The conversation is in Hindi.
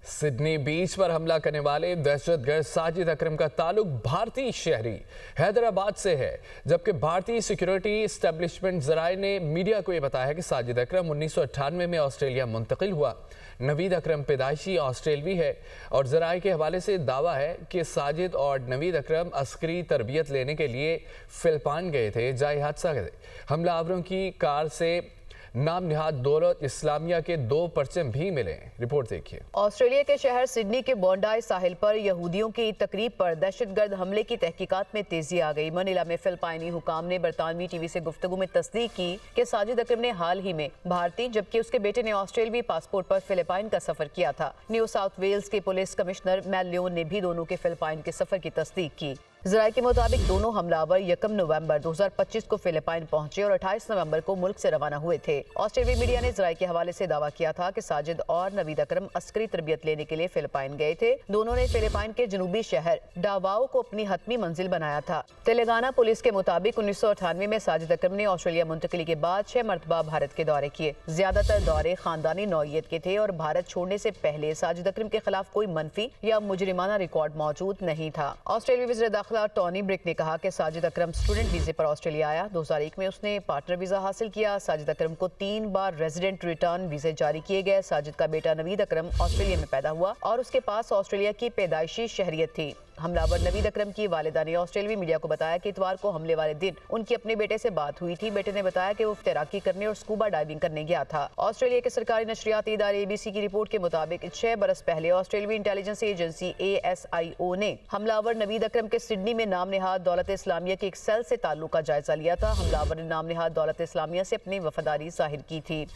सिडनी बीच पर हमला करने वाले दहशतगर्द साजिद अकरम का ताल्लुक भारतीय शहरी हैदराबाद से है, जबकि भारतीय सिक्योरिटी एस्टेब्लिशमेंट जराये ने मीडिया को यह बताया कि साजिद अकरम 1998 में ऑस्ट्रेलिया मुंतकिल हुआ। नवीद अकरम पैदाइशी ऑस्ट्रेलवी है और जराये के हवाले से दावा है कि साजिद और नवीद अकरम अस्करी तरबियत लेने के लिए फिलिपाइन गए थे। जाए हादसा हमलावरों की कार से नाम निहाद दौलत इस्लामिया के 2 परचम भी मिले। रिपोर्ट देखिए। ऑस्ट्रेलिया के शहर सिडनी के बोंडाई साहिल पर यहूदियों की तकरीब पर दहशतगर्द हमले की तहकीकात में तेजी आ गई। मनीला में फिलिपाइनी हुकाम ने बरतानवी टीवी से गुफ्तगू में तस्दीक की कि साजिद अकरम ने हाल ही में भारतीय जबकि उसके बेटे ने ऑस्ट्रेलवी पासपोर्ट पर फिलिपाइन का सफर किया था। न्यू साउथ वेल्स के पुलिस कमिश्नर मैल लियोन ने भी दोनों के फिलिपाइन के सफर की तस्दीक की। जराये के मुताबिक दोनों हमलावर 1 नवंबर 2025 को फिलिपाइन पहुंचे और 28 नवंबर को मुल्क से रवाना हुए थे। ऑस्ट्रेलियाई मीडिया ने जराये के हवाले से दावा किया था कि साजिद और नवीद अकरम अस्करी तरबियत लेने के लिए फिलिपाइन गए थे। दोनों ने फिलिपाइन के जनूबी शहर डावाओ को अपनी हतमी मंजिल बनाया था। तेलंगाना पुलिस के मुताबिक 1998 में साजिद अकरम ने ऑस्ट्रेलिया मुंतकिली के बाद 6 मरतबा भारत के दौरे किए। ज्यादातर दौरे खानदानी नौइयत के थे और भारत छोड़ने से पहले साजिद अकरम के खिलाफ कोई मनफी या मुजरिमाना रिकॉर्ड मौजूद नहीं था। ऑस्ट्रेलियाई वज़ीर दाखिला टॉनी ब्रिक ने कहा कि साजिद अकरम स्टूडेंट वीजे पर ऑस्ट्रेलिया आया। 2001 में उसने पार्टनर वीजा हासिल किया। साजिद अकरम को 3 बार रेजिडेंट रिटर्न वीजे जारी किए गए। साजिद का बेटा नवीद अकरम ऑस्ट्रेलिया में पैदा हुआ और उसके पास ऑस्ट्रेलिया की पैदाइशी शहरियत थी। हमलावर नवीद अकरम की वालिदा ने ऑस्ट्रेलियाई मीडिया को बताया कि इतवार को हमले वाले दिन उनकी अपने बेटे से बात हुई थी। बेटे ने बताया कि वो तैराकी करने और स्कूबा डाइविंग करने गया था। ऑस्ट्रेलिया के सरकारी नशरियाती इदारे ABC की रिपोर्ट के मुताबिक 6 बरस पहले ऑस्ट्रेलियाई इंटेलिजेंस एजेंसी ASIO ने हमलावर नवीद अकरम के सिडनी में नाम निहाद दौलत इस्लामिया के एक सेल से ताल्लुक का जायजा लिया था। हमलावर ने नाम निहाद दौलत इस्लामिया से अपनी वफादारी जाहिर की थी।